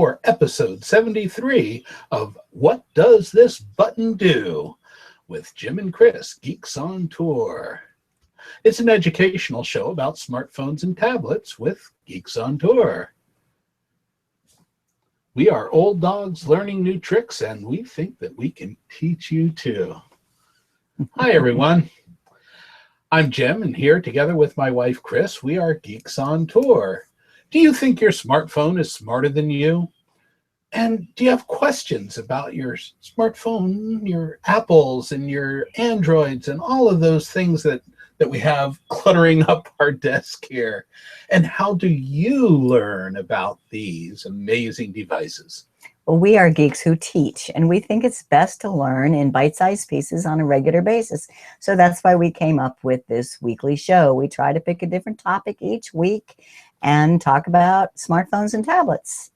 for episode 73 of What Does This Button Do? With Jim and Chris, Geeks on Tour. It's an educational show about smartphones and tablets with Geeks on Tour. We are old dogs learning new tricks, and we think that we can teach you too. Hi, everyone. I'm Jim, and here together with my wife, Chris, we are Geeks on Tour. Do you think your smartphone is smarter than you? And do you have questions about your smartphone, your Apples and your Androids and all of those things that we have cluttering up our desk here? And how do you learn about these amazing devices? Well, we are geeks who teach, and we think it's best to learn in bite-sized pieces on a regular basis. So that's why we came up with this weekly show. We try to pick a different topic each week and talk about smartphones and tablets.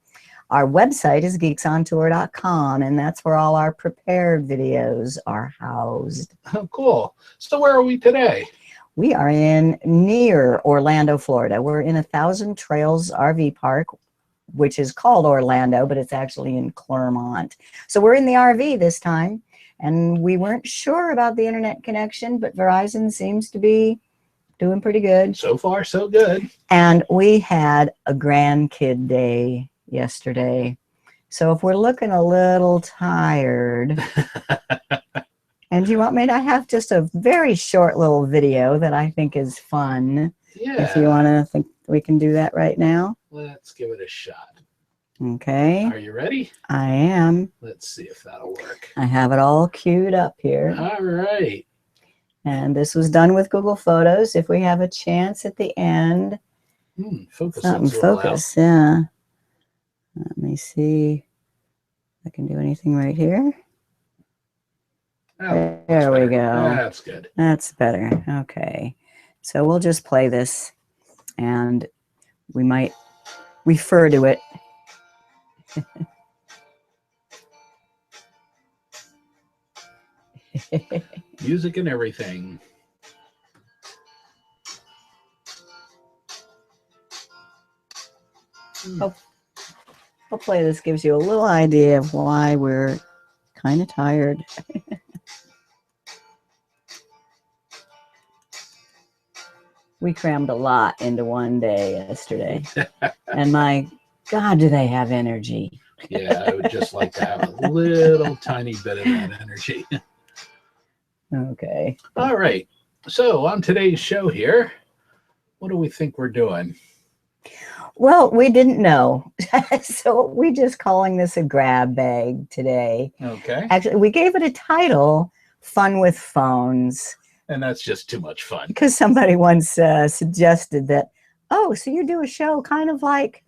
Our website is geeksontour.com, and that's where all our prepared videos are housed. Oh, cool. So where are we today? We are near Orlando, Florida. We're in 1,000 Trails RV Park, which is called Orlando, but it's actually in Clermont. So we're in the RV this time, and we weren't sure about the internet connection, but Verizon seems to be doing pretty good. So far, so good. And we had a grandkid day yesterday. So if we're looking a little tired, and you want me to have just a very short little video that I think is fun. Yeah. If you want to think we can do that right now. Let's give it a shot. Okay. Are you ready? I am. Let's see if that'll work. I have it all queued up here. All right. And this was done with Google Photos. If we have a chance at the end. Focus. Something focus, yeah. Let me see if I can do anything right here. Oh, there we go. That's good. That's better. Okay. So we'll just play this, and we might refer to it. Music and everything. Hopefully this gives you a little idea of why we're kind of tired. We crammed a lot into one day yesterday. And my God, do they have energy. Yeah, I would just like to have a little tiny bit of that energy. Okay. All right. So on today's show here, what do we think we're doing? Well, we didn't know. So we're just calling this a grab bag today. Okay. Actually, we gave it a title, Fun with Phones. And that's just too much fun. Because somebody once suggested that, oh, so you do a show kind of like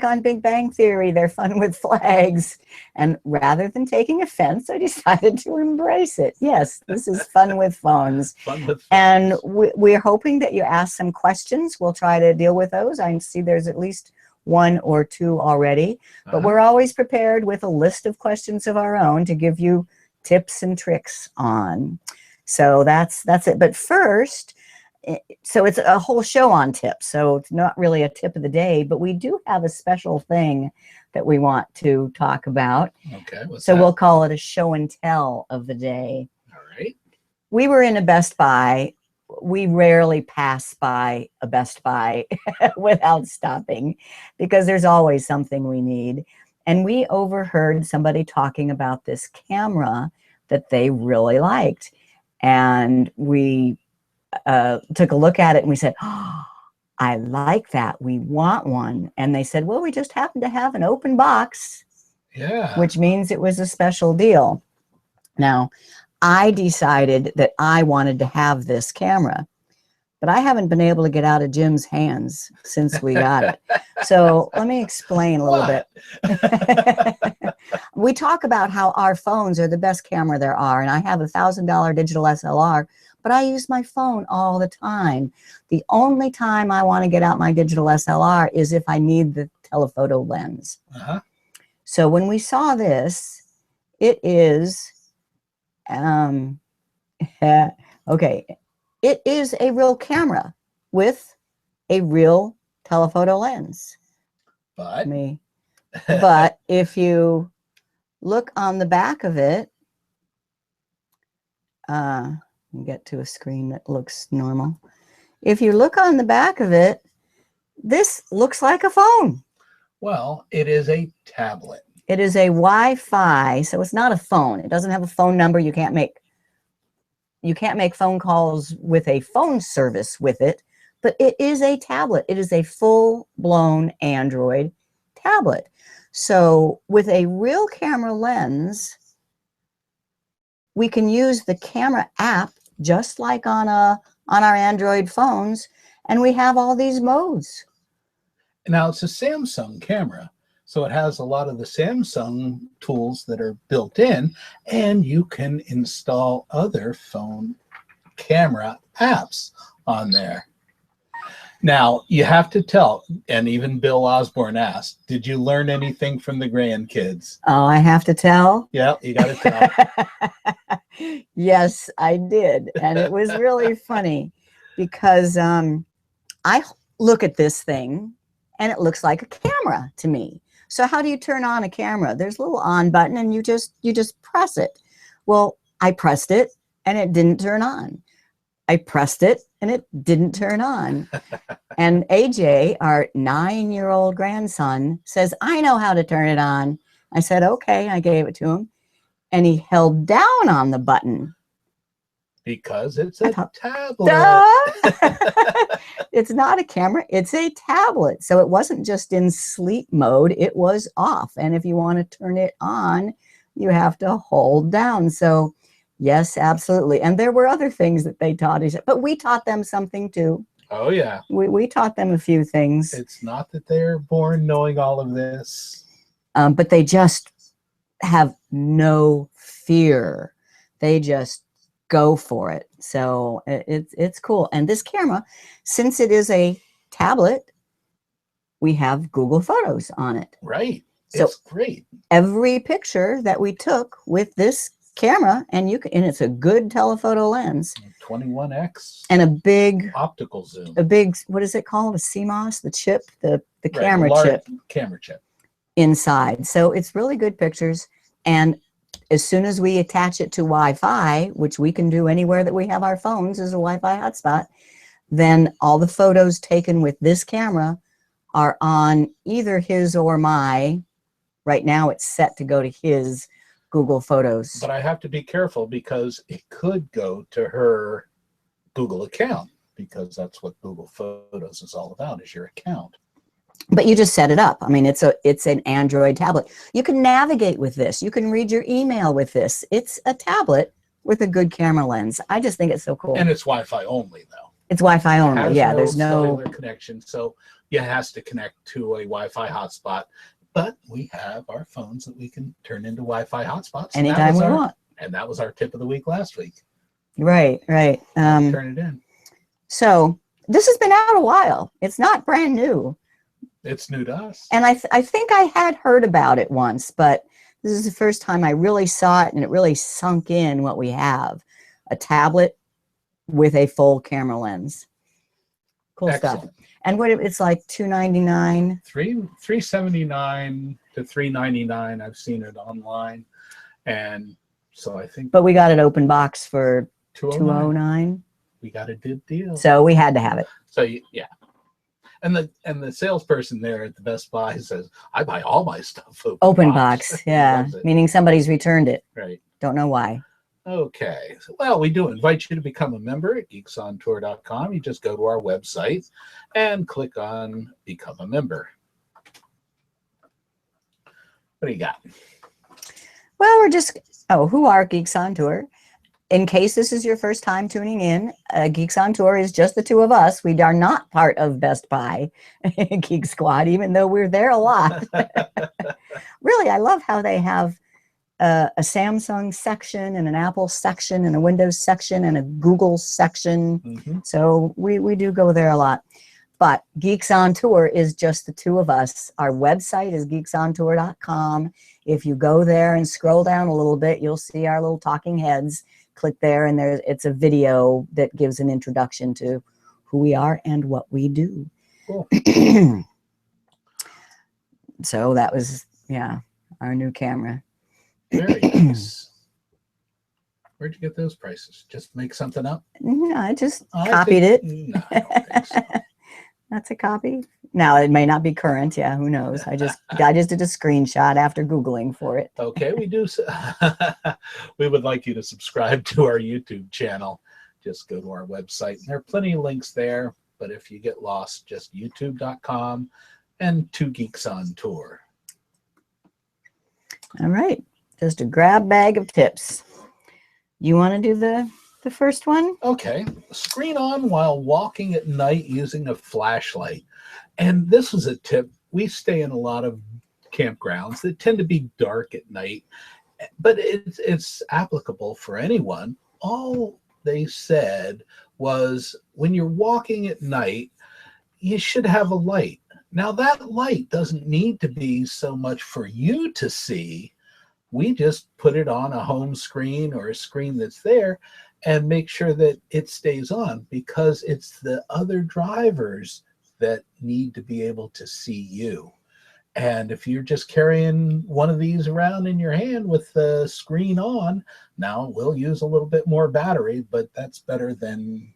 on Big Bang Theory, they're fun with flags. And rather than taking offense, I decided to embrace it. Yes, this is Fun with Phones. Fun with phones. And we're hoping that you ask some questions. We'll try to deal with those. I see there's at least one or two already. But we're always prepared with a list of questions of our own to give you tips and tricks on. So that's it. But first, so it's a whole show on tips. So it's not really a tip of the day, but we do have a special thing that we want to talk about. Okay. So we'll call it a show and tell of the day. All right. We were in a Best Buy. We rarely pass by a Best Buy without stopping because there's always something we need. And we overheard somebody talking about this camera that they really liked. And we took a look at it and we said, oh, I like that. We want one. And they said, well, we just happen to have an open box. Yeah. Which means it was a special deal. Now, I decided that I wanted to have this camera, but I haven't been able to get out of Jim's hands since we got it. So let me explain a little bit. We talk about how our phones are the best camera there are, and I have a $1,000 digital SLR, but I use my phone all the time. The only time I want to get out my digital SLR is if I need the telephoto lens. So when we saw this, it is, okay, it is a real camera with a real telephoto lens. But But if you look on the back of it, you get to a screen that looks normal. If you look on the back of it, this looks like a phone. Well, it is a tablet. It is a Wi-Fi, so it's not a phone. It doesn't have a phone number. You can't make phone calls with a phone service with it, but it is a tablet. It is a full-blown Android tablet. So with a real camera lens, we can use the camera app just like on our Android phones, and we have all these modes. Now, it's a Samsung camera, so it has a lot of the Samsung tools that are built in, and you can install other phone camera apps on there. Now, you have to tell, and even Bill Osborne asked, did you learn anything from the grandkids? Oh, I have to tell? Yeah, you got to tell. Yes, I did. And it was really funny because I look at this thing and it looks like a camera to me. So how do you turn on a camera? There's a little on button and you just press it. Well, I pressed it and it didn't turn on. I pressed it and it didn't turn on. And AJ, our 9-year-old grandson, says, I know how to turn it on. I said, okay, I gave it to him. And he held down on the button. Because it's a tablet. It's not a camera, it's a tablet. So it wasn't just in sleep mode, it was off. And if you want to turn it on, you have to hold down. So yes, absolutely. And there were other things that they taught us, but we taught them something too. Oh, yeah. We taught them a few things. It's not that they're born knowing all of this. But they just have no fear. They just go for it. So it's cool. And this camera, since it is a tablet, we have Google Photos on it. Right. So it's great. Every picture that we took with this camera, and it's a good telephoto lens, 21x, and a big optical zoom, a big, what is it called, a CMOS, the chip, the right, camera chip inside. So it's really good pictures. And as soon as we attach it to Wi-Fi, which we can do anywhere that we have our phones as a Wi-Fi hotspot, then all the photos taken with this camera are on either his or my. Right now it's set to go to his Google Photos. But I have to be careful because it could go to her Google account, because that's what Google Photos is all about, is your account. But you just set it up. I mean, it's an Android tablet. You can navigate with this. You can read your email with this. It's a tablet with a good camera lens. I just think it's so cool. And it's Wi-Fi only, though. It's Wi-Fi only. Yeah, there's no cellular connection, so it has to connect to a Wi-Fi hotspot. But we have our phones that we can turn into Wi-Fi hotspots anytime we want. And that was our tip of the week last week. Right. Turn it in. So this has been out a while. It's not brand new. It's new to us. And I think I had heard about it once, but this is the first time I really saw it, and it really sunk in what we have. A tablet with a full camera lens. Cool Excellent stuff. And what it's like $299, $379 to $399. I've seen it online, and so I think. But we got it open box for $209. We got a good deal. So we had to have it. So yeah, and the salesperson there at the Best Buy says, "I buy all my stuff open box." Yeah, meaning somebody's returned it. Right. Don't know why. Okay. Well, we do invite you to become a member at geeksontour.com. You just go to our website and click on Become a Member. What do you got? Well, who are Geeks on Tour? In case this is your first time tuning in, Geeks on Tour is just the two of us. We are not part of Best Buy Geek Squad, even though we're there a lot. Really, I love how they have a Samsung section and an Apple section and a Windows section and a Google section. Mm-hmm. So we do go there a lot. But Geeks on Tour is just the two of us. Our website is geeksontour.com. If you go there and scroll down a little bit, you'll see our little talking heads. Click there, and it's a video that gives an introduction to who we are and what we do. Cool. So that was Yeah, our new camera. Very nice. Where'd you get those prices? Just make something up? I just I copied it. No, I don't think so. That's a copy. Now it may not be current. Yeah, who knows? I just did a screenshot after Googling for it. Okay, we do. We would like you to subscribe to our YouTube channel. Just go to our website. There are plenty of links there. But if you get lost, just youtube.com and 2 Geeks on Tour. All right, just a grab bag of tips. You want to do the first one? Okay, screen on while walking at night using a flashlight. And this is a tip. We stay in a lot of campgrounds that tend to be dark at night, but it's applicable for anyone. All they said was when you're walking at night, you should have a light. Now that light doesn't need to be so much for you to see. We just put it on a home screen or a screen that's there and make sure that it stays on, because it's the other drivers that need to be able to see you. And if you're just carrying one of these around in your hand with the screen on, now we'll use a little bit more battery, but that's better than...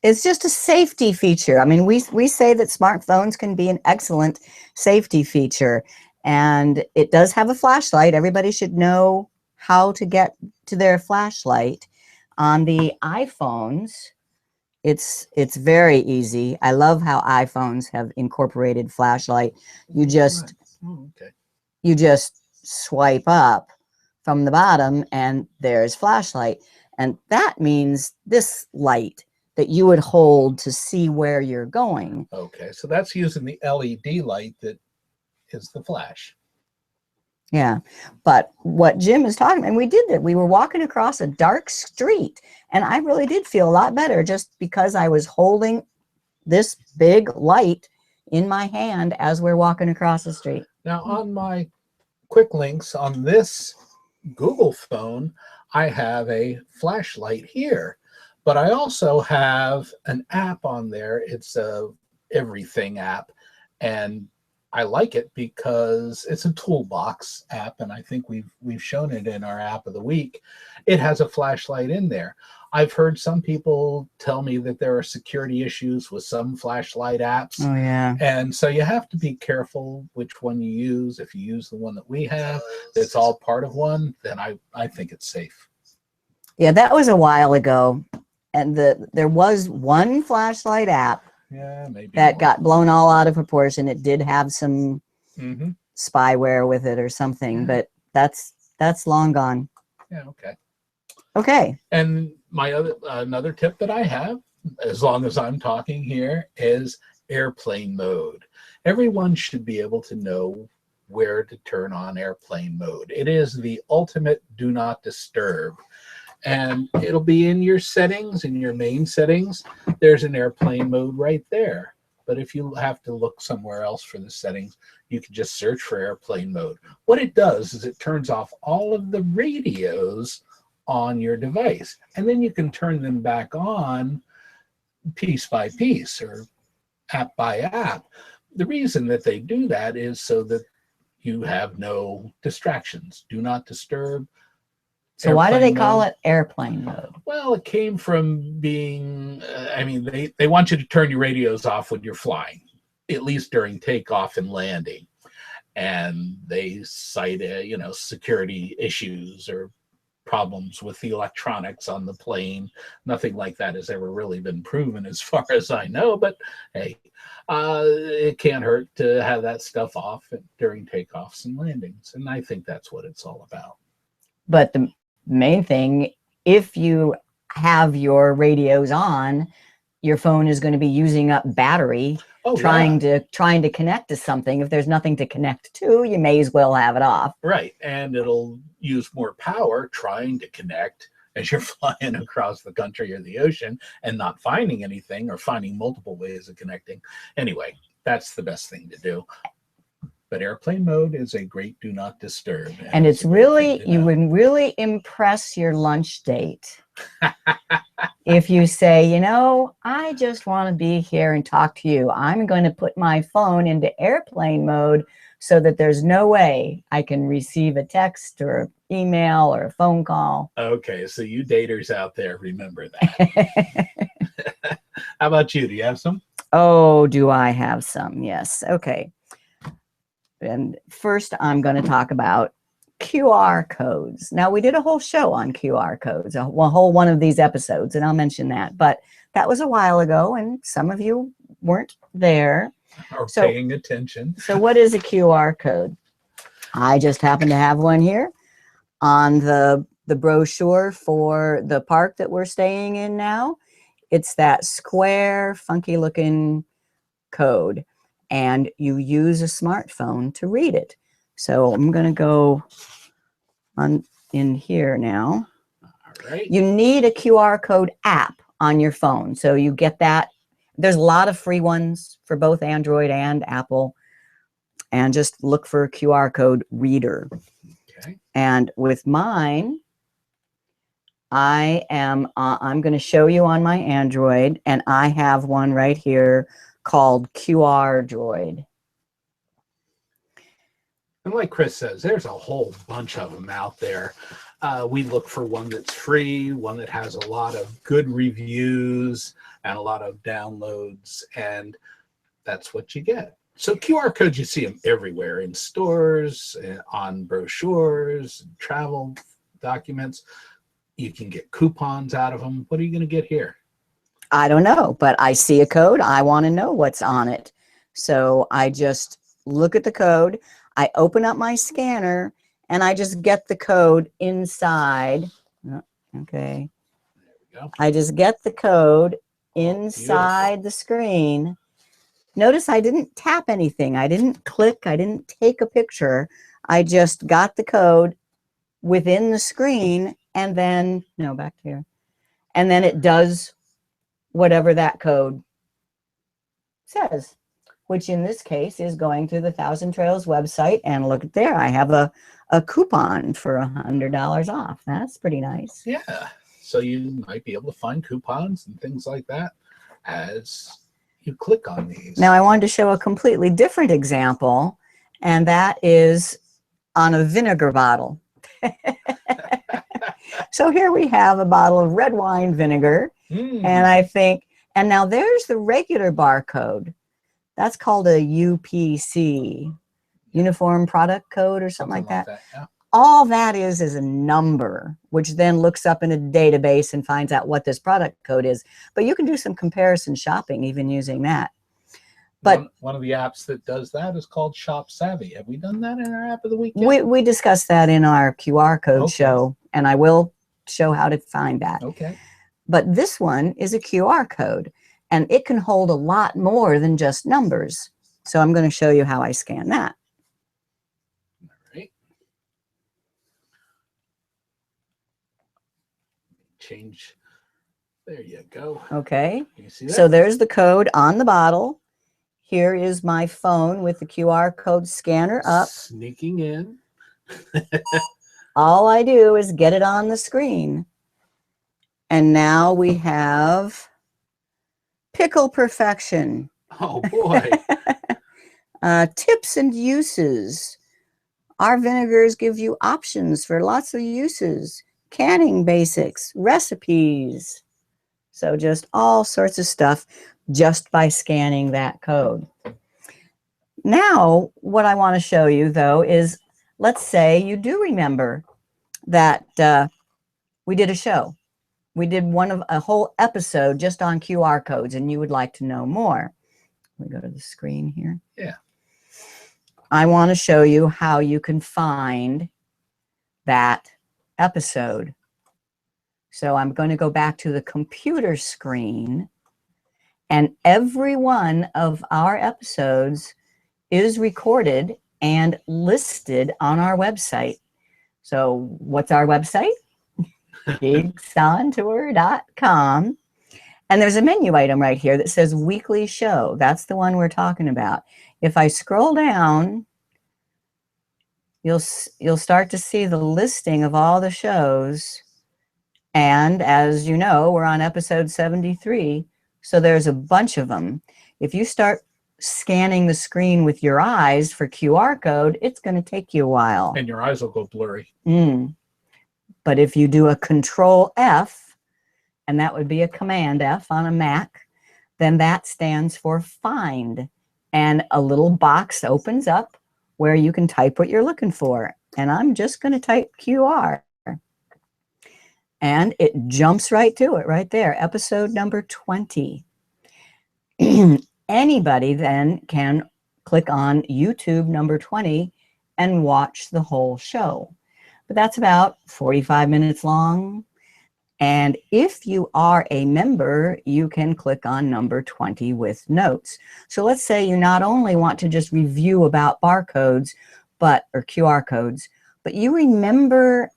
It's just a safety feature. I mean, we say that smartphones can be an excellent safety feature, and it does have a flashlight. Everybody should know how to get to their flashlight. On the iPhones, it's very easy. I love how iPhones have incorporated flashlight. You just you just swipe up from the bottom and there's flashlight. And that means this light that you would hold to see where you're going. Okay, so that's using the LED light that is the flash. Yeah, but what Jim is talking about, and we did that. We were walking across a dark street, and I really did feel a lot better just because I was holding this big light in my hand as we're walking across the street. Now, on my quick links on this Google phone, I have a flashlight here, but I also have an app on there. It's a everything app, and I like it because it's a toolbox app, and I think we've shown it in our app of the week. It has a flashlight in there. I've heard some people tell me that there are security issues with some flashlight apps. Oh, yeah. And so you have to be careful which one you use. If you use the one that we have, that's all part of one, then I think it's safe. Yeah, that was a while ago, and there was one flashlight app Maybe that more. got blown all out of proportion. It did have some spyware with it or something, but that's long gone. Yeah, okay. Okay. And my another tip that I have, as long as I'm talking here, is airplane mode. Everyone should be able to know where to turn on airplane mode. It is the ultimate do not disturb. And it'll be in your settings, in your main settings. There's an airplane mode right there. But if you have to look somewhere else for the settings, you can just search for airplane mode. What it does is it turns off all of the radios on your device, and then you can turn them back on piece by piece or app by app. The reason that they do that is so that you have no distractions. Do not disturb. So why do they call it airplane mode? Well, it came from being, they want you to turn your radios off when you're flying, at least during takeoff and landing. And they cite, security issues or problems with the electronics on the plane. Nothing like that has ever really been proven as far as I know, but hey, it can't hurt to have that stuff off during takeoffs and landings. And I think that's what it's all about. But the main thing, if you have your radios on, your phone is going to be using up battery trying to connect to something. If there's nothing to connect to, you may as well have it off. Right. And it'll use more power trying to connect as you're flying across the country or the ocean and not finding anything or finding multiple ways of connecting. Anyway, that's the best thing to do. But airplane mode is a great do not disturb. And it's really, you would really impress your lunch date. If you say, I just want to be here and talk to you. I'm going to put my phone into airplane mode so that there's no way I can receive a text or an email or a phone call. Okay, so you daters out there, remember that. How about you? Do you have some? Oh, do I have some? Yes. Okay. And first, I'm going to talk about QR codes. Now, we did a whole show on QR codes, a whole one of these episodes, and I'll mention that. But that was a while ago, and some of you weren't there. Or paying attention. So what is a QR code? I just happen to have one here on the brochure for the park that we're staying in now. It's that square, funky-looking code, and you use a smartphone to read it. So I'm going to go on in here now. All right. You need a QR code app on your phone. So you get that. There's a lot of free ones for both Android and Apple. And just look for a QR code reader. Okay. And with mine, I'm going to show you on my Android, and I have one right here called QR Droid. And like Chris says, there's a whole bunch of them out there. We look for one that's free, one that has a lot of good reviews and a lot of downloads, and that's what you get. So QR codes, you see them everywhere, in stores, on brochures, travel documents. You can get coupons out of them. What are you going to get here? I don't know, but I see a code. I want to know what's on it. So I just look at the code. I open up my scanner, and I just get the code inside. Oh, okay. There we go. I just get the code inside the screen. Notice I didn't tap anything. I didn't click. I didn't take a picture. I just got the code within the screen, and then, no, back here. And then it does whatever that code says, which in this case is going to the Thousand Trails website. And look at there, I have a coupon for $100 off. That's pretty nice. Yeah. So you might be able to find coupons and things like that as you click on these. Now I wanted to show a completely different example, and that is on a vinegar bottle. So here we have a bottle of red wine vinegar, and I think, and now there's the regular barcode. That's called a UPC, Uniform Product Code, or something like that. Yeah. All that is a number, which then looks up in a database and finds out what this product code is. But you can do some comparison shopping even using that. But one of the apps that does that is called Shop Savvy. Have we done that in our app of the week yet? we discussed that in our QR code show, and I will show how to find that. Okay. But this one is a QR code, and it can hold a lot more than just numbers. So I'm going to show you how I scan that. All right. Change. There you go. Okay. You see that? So there's the code on the bottle. Here is my phone with the QR code scanner up. Sneaking in. All I do is get it on the screen. And now we have pickle perfection. Oh, boy. Tips and uses. Our vinegars give you options for lots of uses. Canning basics, recipes. So just all sorts of stuff just by scanning that code. Now, what I want to show you, though, is let's say you do remember that we did a show. We did a whole episode just on QR codes, and you would like to know more. Let me go to the screen here. Yeah. I want to show you how you can find that episode. So I'm going to go back to the computer screen, and every one of our episodes is recorded and listed on our website. So what's our website? geeksontour.com. And there's a menu item right here that says weekly show. That's the one we're talking about. If I scroll down, you'll start to see the listing of all the shows. And as you know, we're on episode 73. So there's a bunch of them. If you start scanning the screen with your eyes for QR code, it's going to take you a while. And your eyes will go blurry. But if you do a Control F, and that would be a Command F on a Mac, then that stands for find. And a little box opens up where you can type what you're looking for. And I'm just going to type QR. And it jumps right to it right there, episode number 20. Anybody then can click on YouTube number 20 and watch the whole show. But that's about 45 minutes long. And if you are a member, you can click on number 20 with notes. So let's say you not only want to just review about barcodes, or QR codes, but you remember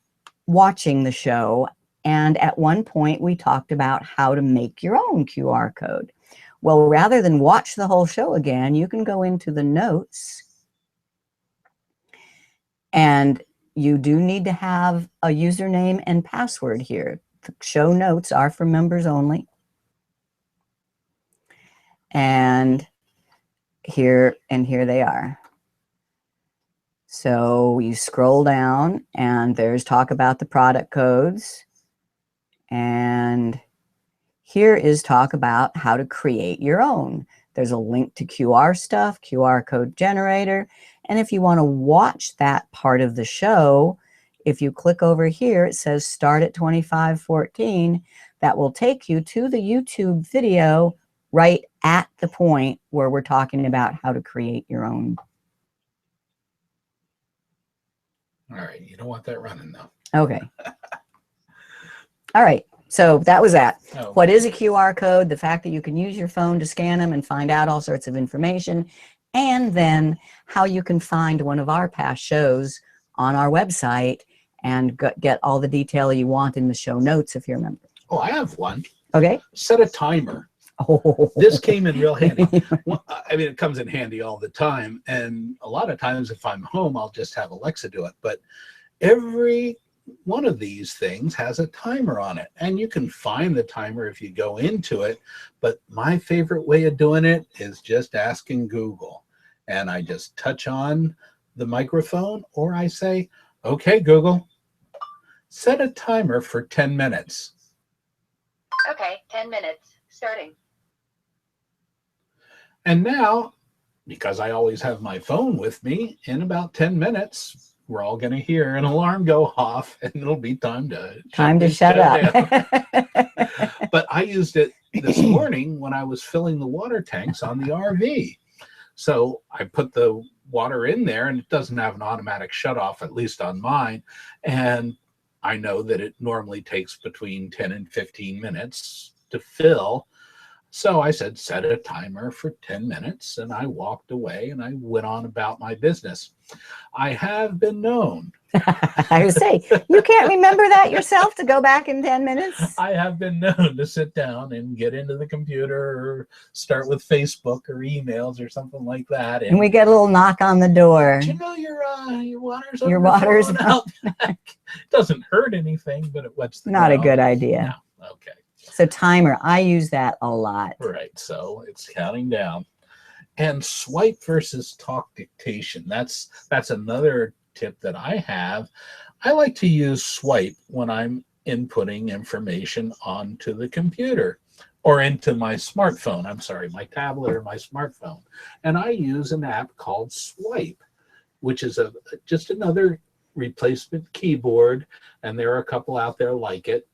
watching the show. And at one point we talked about how to make your own QR code. Well, rather than watch the whole show again, you can go into the notes, and you do need to have a username and password here. The show notes are for members only. And here they are. So you scroll down and there's talk about the product codes. And here is talk about how to create your own. There's a link to QR stuff, QR code generator. And if you want to watch that part of the show, if you click over here, it says start at 2514. That will take you to the YouTube video right at the point where we're talking about how to create your own. All right. You don't want that running though. Okay. All right. So that was that. Oh. What is a QR code? The fact that you can use your phone to scan them and find out all sorts of information. And then how you can find one of our past shows on our website and get all the detail you want in the show notes if you're a member. Oh, I have one. Okay. Set a timer. Oh. This came in real handy. Well, I mean, it comes in handy all the time. And a lot of times if I'm home, I'll just have Alexa do it. But every one of these things has a timer on it. And you can find the timer if you go into it. But my favorite way of doing it is just asking Google. And I just touch on the microphone, or I say, okay, Google, set a timer for 10 minutes. Okay, 10 minutes, starting. And now, because I always have my phone with me, in about 10 minutes, we're all going to hear an alarm go off, and it'll be time to shut up. But I used it this morning when I was filling the water tanks on the RV. So I put the water in there, and it doesn't have an automatic shut off, at least on mine. And I know that it normally takes between 10 and 15 minutes to fill. So I said, set a timer for 10 minutes, and I walked away and I went on about my business. I have been known. I would say, you can't remember that yourself to go back in 10 minutes? I have been known to sit down and get into the computer or start with Facebook or emails or something like that. And we get a little knock on the door. Did you know your water's Your water's out back? It doesn't hurt anything, but it wets the Not ground. a good idea. No. Okay. So timer, I use that a lot. Right. So it's counting down. And swipe versus talk dictation. That's another tip that I have. I like to use swipe when I'm inputting information onto the computer or into my smartphone. I'm sorry, my tablet or my smartphone. And I use an app called Swipe, which is just another replacement keyboard. And there are a couple out there like it.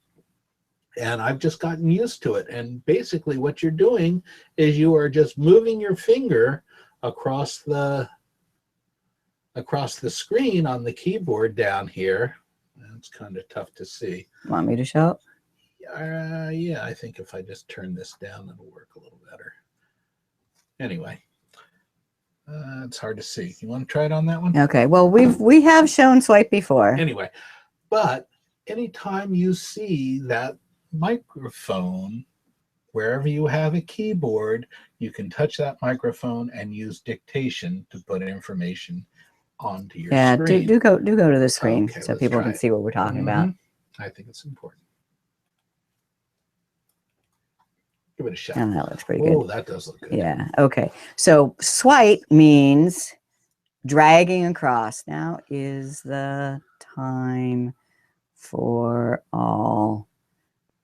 And I've just gotten used to it. And basically what you're doing is you are just moving your finger across the screen on the keyboard down here. It's kind of tough to see. Want me to show it? Yeah, I think if I just turn this down, it'll work a little better. Anyway, it's hard to see. You want to try it on that one? Okay. Well, we have shown swipe before. Anyway, but anytime you see that microphone, wherever you have a keyboard, you can touch that microphone and use dictation to put information onto your screen. do go to the screen Okay, so let's people try can it. see what we're talking about. I think it's important. Give it a shot. Oh, that looks pretty Oh, good. that does look good. Yeah. Okay. So swipe means dragging across. Now is the time for all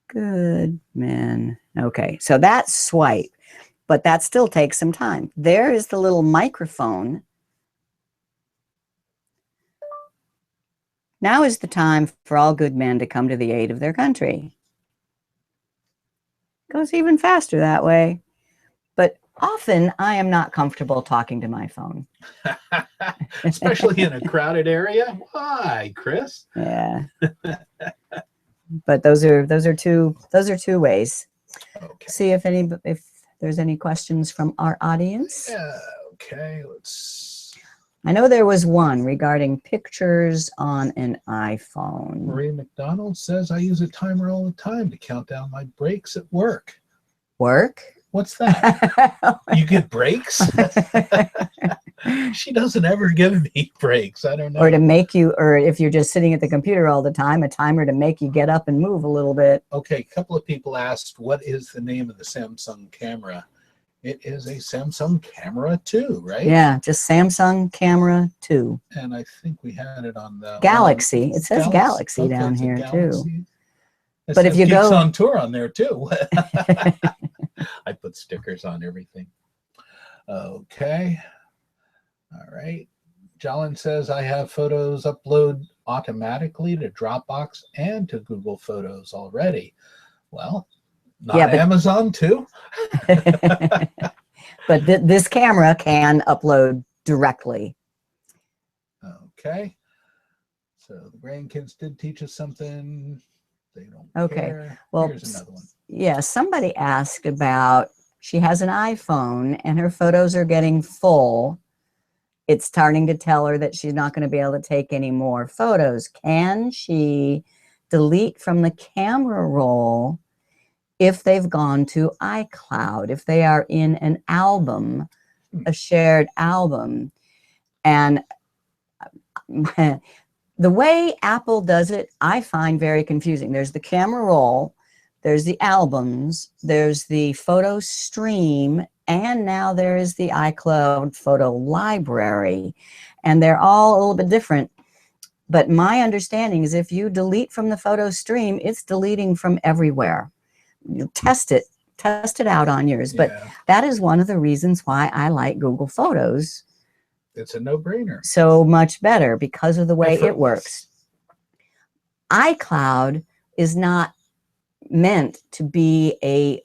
good men. Okay. So that's swipe, but that still takes some time. There is the little microphone. Now is the time for all good men to come to the aid of their country. Goes even faster that way. But often I am not comfortable talking to my phone. Especially in a crowded area. Why, Chris? Yeah. But those are two ways. Okay. See if there's any questions from our audience. Yeah, okay, let's. I know there was one regarding pictures on an iPhone. Marie McDonald says, I use a timer all the time to count down my breaks at work. Work? What's that? You get breaks? She doesn't ever give me breaks. I don't know. Or to make you, or if you're just sitting at the computer all the time, a timer to make you get up and move a little bit. Okay, a couple of people asked, what is the name of the Samsung camera? It is a Samsung Camera 2, right? Yeah, just Samsung Camera 2. And I think we had it on the Galaxy. It says Galaxy down it's a here Galaxy. too. It But if says you Geeks go on Tour on there too. I put stickers on everything. Okay. All right. Jolin says, I have photos upload automatically to Dropbox and to Google Photos already. Well, not Yeah, but Amazon too. But this camera can upload directly. Okay. So the grandkids did teach us something. They don't Okay. care. Well, here's another one. Yeah, somebody asked about, she has an iPhone and her photos are getting full. It's starting to tell her that she's not going to be able to take any more photos. Can she delete from the camera roll if they've gone to iCloud, if they are in an album, a shared album? And the way Apple does it, I find very confusing. There's the camera roll, there's the albums, there's the photo stream, and now there is the iCloud photo library. And they're all a little bit different. But my understanding is if you delete from the photo stream, it's deleting from everywhere. You test it out on yours. But that is one of the reasons why I like Google Photos. It's a no-brainer. So much better because of the way it works. iCloud is not meant to be a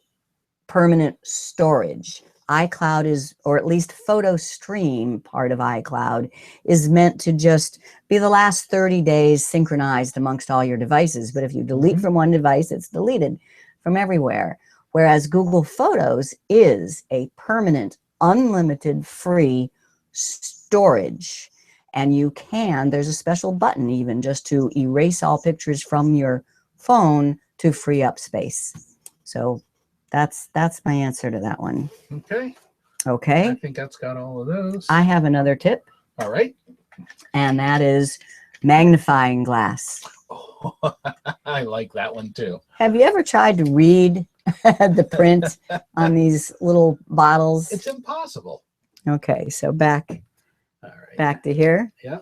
permanent storage. iCloud is, or at least photo stream part of iCloud is meant to just be the last 30 days synchronized amongst all your devices. But if you delete from one device, it's deleted from everywhere. Whereas Google Photos is a permanent, unlimited, free storage. And you can, there's a special button even just to erase all pictures from your phone to free up space. So that's my answer to that one. Okay. Okay. I think that's got all of those. I have another tip. All right. And that is magnifying glass. Oh, I like that one too. Have you ever tried to read the print on these little bottles? It's impossible. Okay, so back to here. Yeah.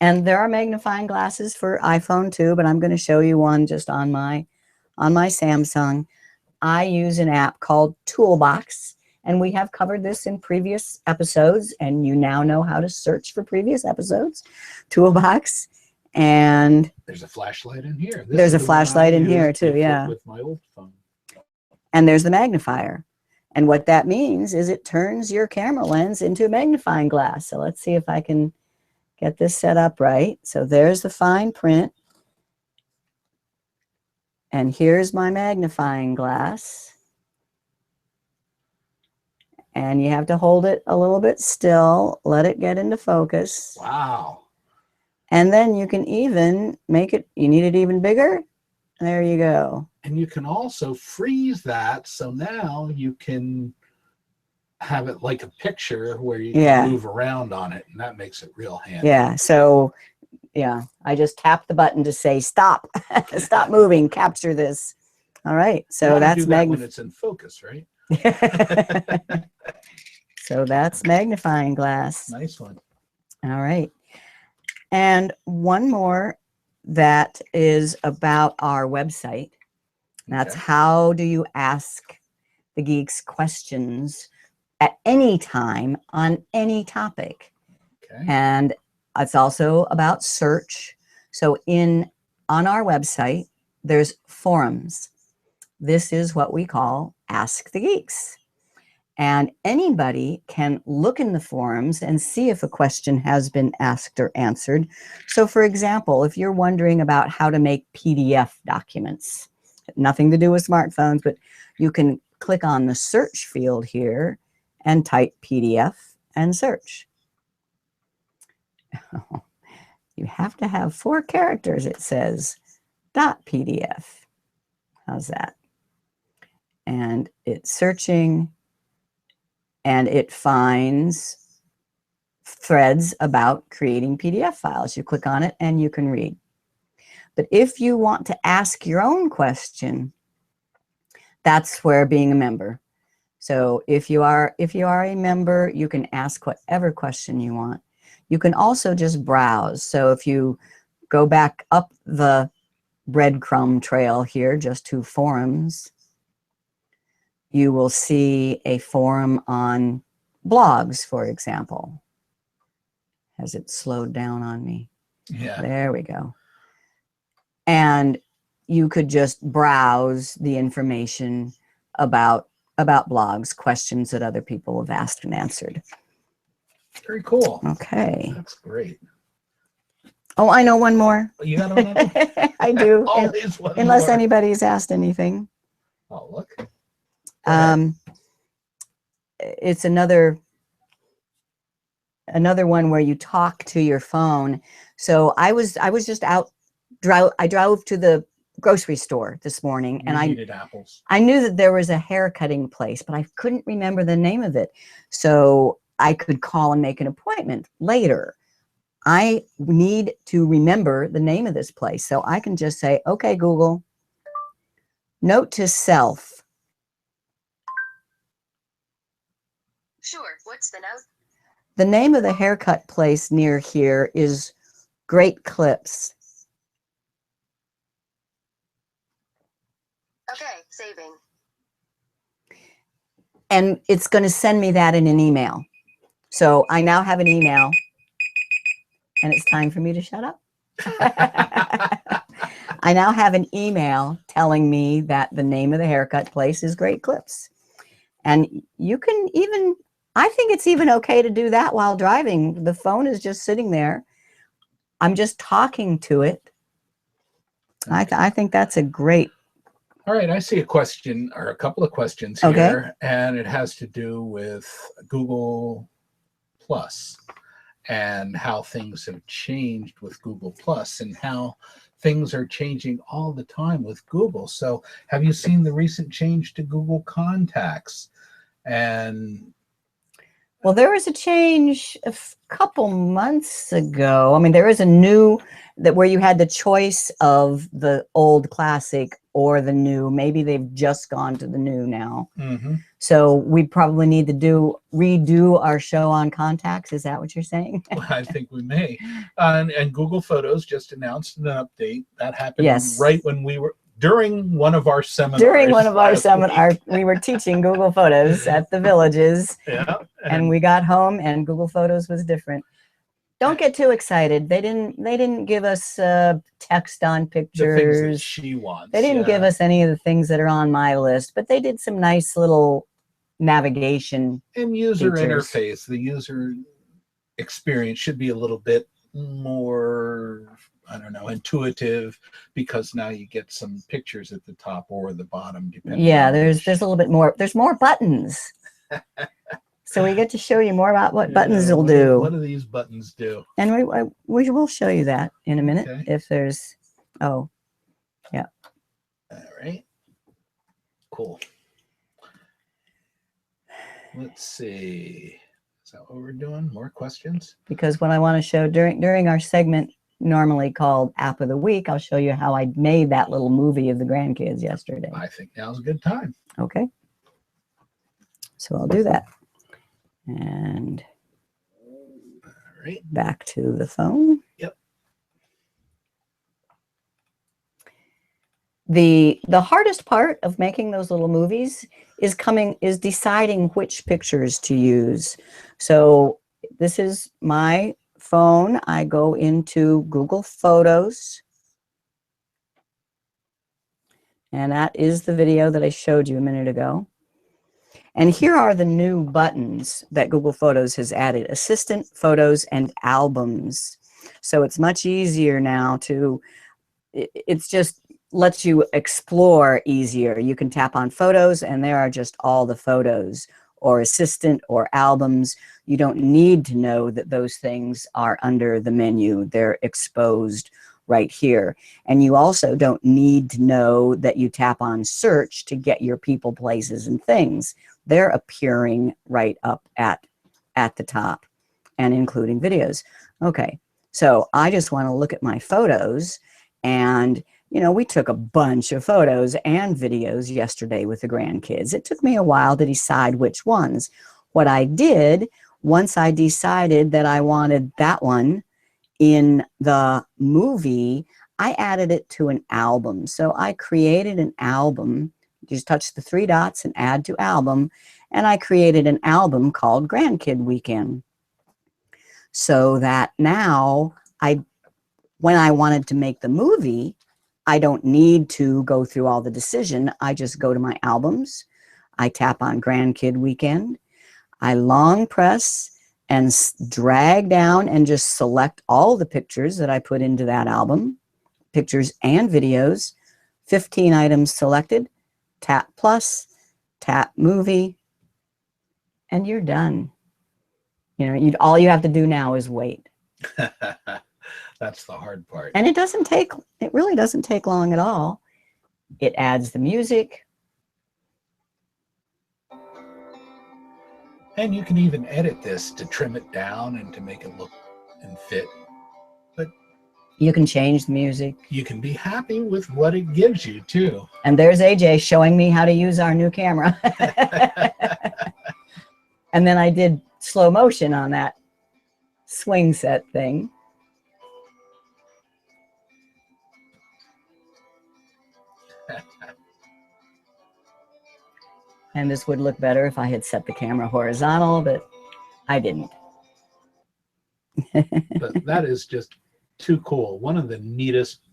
And there are magnifying glasses for iPhone too, but I'm going to show you one just on my Samsung. I use an app called Toolbox, and we have covered this in previous episodes, and you now know how to search for previous episodes. Toolbox, and there's a flashlight in here. There's a flashlight in here too, yeah. With my old phone. And there's the magnifier. And what that means is it turns your camera lens into a magnifying glass. So let's see if I can get this set up right. So there's the fine print. And here's my magnifying glass. And you have to hold it a little bit still, let it get into focus. Wow. And then you can even make it, you need it even bigger. There you go. And you can also freeze that. So now you can have it like a picture where you can move around on it. And that makes it real handy. Yeah. So, yeah, I just tap the button to say, stop, stop moving, capture this. All right. You So wanna that's do that when it's in focus, right? So that's magnifying glass. Nice one. All right. And one more that is about our website. That's Okay. how do you ask the geeks questions at any time on any topic. Okay. And it's also about search. So on our website, there's forums. This is what we call Ask the Geeks. And anybody can look in the forums and see if a question has been asked or answered. So for example, if you're wondering about how to make PDF documents, nothing to do with smartphones, but you can click on the search field here and type PDF and search. You have to have 4 characters, it says, .pdf. How's that? And it's searching, and it finds threads about creating PDF files. You click on it and you can read. But if you want to ask your own question, that's where being a member. So if you are a member, you can ask whatever question you want. You can also just browse. So if you go back up the breadcrumb trail here, just to forums, you will see a forum on blogs, for example. Has it slowed down on me? Yeah. There we go. And you could just browse the information about blogs, questions that other people have asked and answered. Very cool. Okay. That's great. Oh, I know one more. You got another one? I do. Always one Unless more. anybody's asked anything. Oh, look. Go ahead. It's another one where you talk to your phone. So I was just out. I drove to the grocery store this morning, and You needed apples. I knew that there was a hair cutting place, but I couldn't remember the name of it. So I could call and make an appointment later. I need to remember the name of this place. So I can just say, okay, Google, note to self. Sure. What's the note? The name of the haircut place near here is Great Clips. Okay, saving. And it's going to send me that in an email. So I now have an email, and it's time for me to shut up. I now have an email telling me that the name of the haircut place is Great Clips. And you can even, I think it's even okay to do that while driving. The phone is just sitting there. I'm just talking to it. I think that's a great. All right, I see a question or a couple of questions here, Okay. and it has to do with Google Plus and how things have changed with Google Plus and how things are changing all the time with Google. So have you seen the recent change to Google Contacts? And Well, there was a change a couple months ago. I mean, there is a new where you had the choice of the old classic or the new. Maybe they've just gone to the new now. mm-hmm. So we probably need to redo our show on contacts. Is that what you're saying? I think we may. And Google Photos just announced an update that happened Yes. right when we were during one of our seminars. During one of our last seminars, week. we were teaching Google Photos at the Villages, Yeah, and we got home, and Google Photos was different. Don't get too excited. They didn't give us text on the things that pictures. she wants. They didn't give us any of the things that are on my list, but they did some nice little navigation and user features. interface. The user experience should be a little bit more, I don't know, intuitive, because now you get some pictures at the top or the bottom, depending. Yeah, on there's a little bit more. There's more buttons. So we get to show you more about what buttons will do. What do these buttons do? And we will show you that in a minute. Okay. If there's, oh, yeah. All right. Cool. Let's see. Is that what we're doing? More questions? Because what I want to show during our segment normally called App of the Week, I'll show you how I made that little movie of the grandkids yesterday. I think now's a good time. Okay. So I'll do that. And All right. back to the phone. Yep. The hardest part of making those little movies is deciding which pictures to use. So this is my phone. I go into Google Photos. And that is the video that I showed you a minute ago. And here are the new buttons that Google Photos has added: Assistant, Photos, and Albums. So it's much easier now to, it's just lets you explore easier. You can tap on Photos and there are just all the photos, or Assistant or Albums. You don't need to know that those things are under the menu. They're exposed right here. And you also don't need to know that you tap on Search to get your people, places, and things. They're appearing right up at the top, and including videos. Okay, so I just want to look at my photos, and you know, we took a bunch of photos and videos yesterday with the grandkids. It took me a while to decide which ones. What I did, once I decided that I wanted that one in the movie, I added it to an album. So I created an album. Just touch the three dots and add to album. And I created an album called Grandkid Weekend. So that now, when I wanted to make the movie, I don't need to go through all the decision. I just go to my albums. I tap on Grandkid Weekend. I long press and drag down and just select all the pictures that I put into that album, pictures and videos. 15 items selected. Tap plus, tap movie, and you're done. You know, all you have to do now is wait. That's the hard part. And it really doesn't take long at all. It adds the music. And you can even edit this to trim it down and to make it look and fit. But you can change the music. You can be happy with what it gives you too. And there's AJ showing me how to use our new camera. And then I did slow motion on that swing set thing. And this would look better if I had set the camera horizontal, but I didn't. But that is just too cool. One of the neatest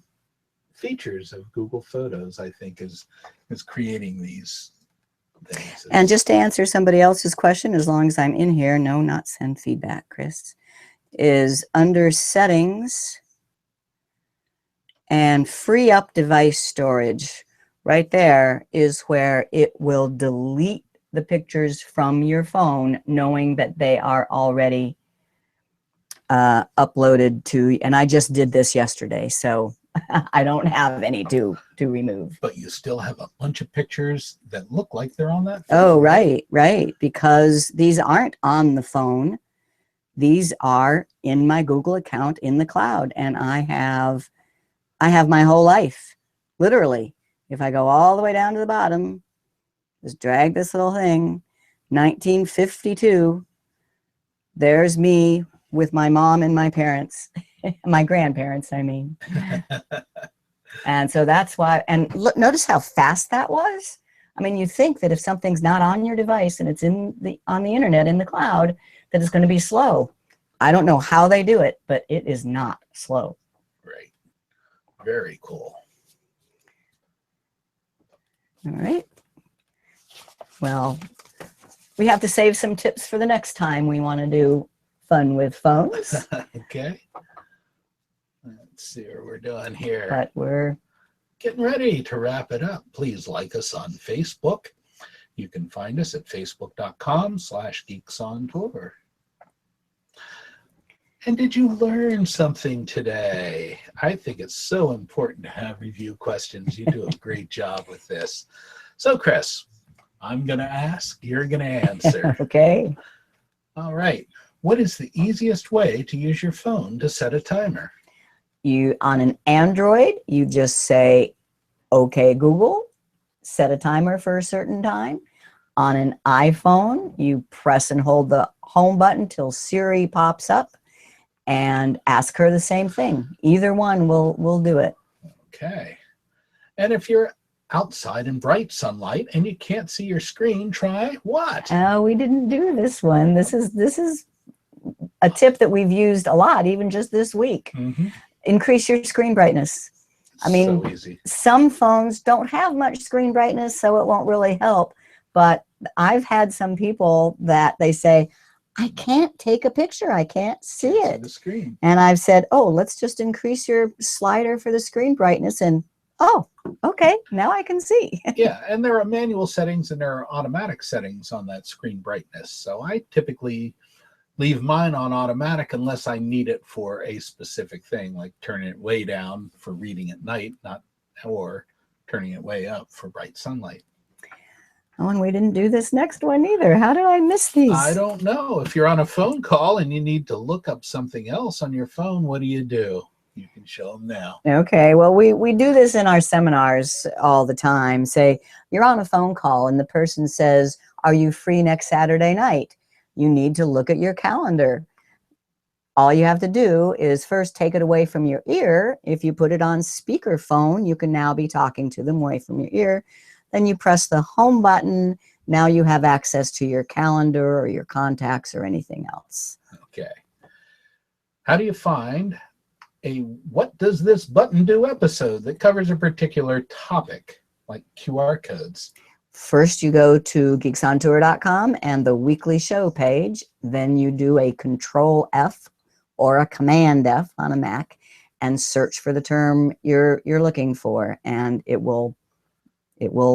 features of Google Photos, I think, is creating these things. And just to answer somebody else's question, as long as I'm in here, no, not send feedback, Chris, is under Settings and Free Up Device Storage. Right there is where it will delete the pictures from your phone, knowing that they are already uploaded to, and I just did this yesterday, so I don't have any to remove. But you still have a bunch of pictures that look like they're on that phone. Oh, right, because these aren't on the phone. These are in my Google account in the cloud, and I have my whole life, literally. If I go all the way down to the bottom, just drag this little thing, 1952, there's me with my mom and my parents, my grandparents, I mean. And so that's why, and look, notice how fast that was. I mean, you think that if something's not on your device and it's on the internet, in the cloud, that it's going to be slow. I don't know how they do it, but it is not slow. Right. Very cool. All right. Well, we have to save some tips for the next time we want to do fun with phones. Okay. Let's see what we're doing here. But we're getting ready to wrap it up. Please like us on Facebook. You can find us at facebook.com/geeksontour. And did you learn something today? I think it's so important to have review questions. You do a great job with this. So, Chris, I'm going to ask, you're going to answer. Okay. All right. What is the easiest way to use your phone to set a timer? On an Android, you just say, okay, Google, set a timer for a certain time. On an iPhone, you press and hold the home button till Siri pops up and ask her the same thing. Either one will do it. Okay. And if you're outside in bright sunlight and you can't see your screen, try what? We didn't do this one. This is a tip that we've used a lot, even just this week. Mm-hmm. Increase your screen brightness. I mean, so easy. Some phones don't have much screen brightness, so it won't really help. But I've had some people that they say, I can't take a picture. I can't see it. The screen. And I've said, oh, let's just increase your slider for the screen brightness. And, oh, okay, now I can see. Yeah, and there are manual settings and there are automatic settings on that screen brightness. So I typically leave mine on automatic unless I need it for a specific thing, like turning it way down for reading at night, or turning it way up for bright sunlight. Oh, and we didn't do this next one either. How did I miss these? I don't know. If you're on a phone call and you need to look up something else on your phone, what do? You can show them now. Okay, well, we do this in our seminars all the time. Say, you're on a phone call and the person says, are you free next Saturday night? You need to look at your calendar. All you have to do is first take it away from your ear. If you put it on speakerphone, you can now be talking to them away from your ear. Then you press the home button. Now you have access to your calendar or your contacts or anything else. Okay. How do you find a what does this button do episode that covers a particular topic, like QR codes? First, you go to geeksontour.com and the weekly show page. Then you do a Control F or a Command F on a Mac and search for the term you're looking for, and it will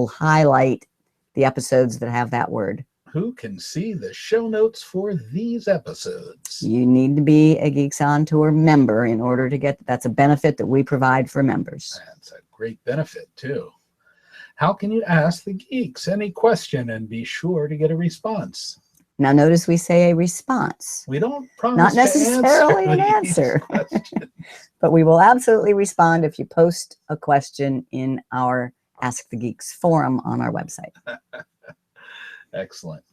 highlight the episodes that have that word. Who can see the show notes for these episodes? You need to be a Geeks on Tour member in order to get that's a benefit that we provide for members. That's a great benefit too. How can you ask the geeks any question and be sure to get a response? Now notice we say a response. We don't promise Not necessarily an answer, but we will absolutely respond if you post a question in our Ask the Geeks forum on our website. Excellent.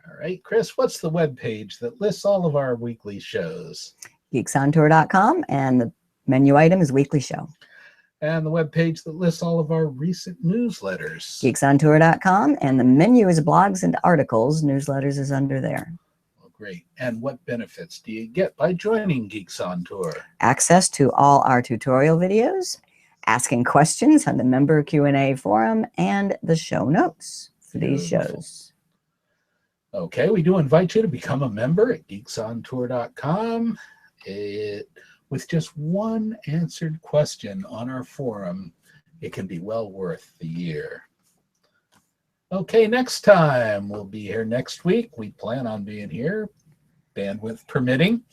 All right, Chris, what's the web page that lists all of our weekly shows? Geeksontour.com, and the menu item is Weekly Show. And the web page that lists all of our recent newsletters. Geeksontour.com, and the menu is Blogs and Articles. Newsletters is under there. Well, great. And what benefits do you get by joining Geeks on Tour? Access to all our tutorial videos, asking questions on the member Q&A forum, and the show notes for these shows. Okay, we do invite you to become a member at geeksontour.com. With just one answered question on our forum, it can be well worth the year. Okay, next time. We'll be here next week. We plan on being here, bandwidth permitting.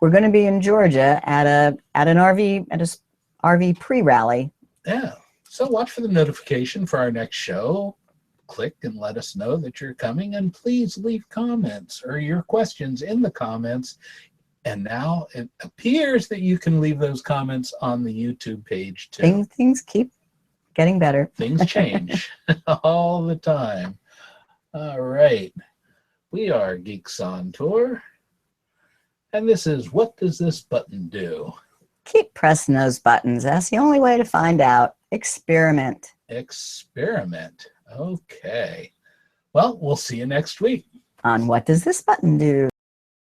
We're going to be in Georgia at an RV pre-rally. Yeah, so watch for the notification for our next show. Click and let us know that you're coming, and please leave comments or your questions in the comments. And now it appears that you can leave those comments on the YouTube page too. Things keep getting better. Things change all the time. All right. We are Geeks on Tour. And this is What Does This Button Do? Keep pressing those buttons. That's the only way to find out. Experiment. Experiment. Okay. Well, we'll see you next week On What Does This Button Do?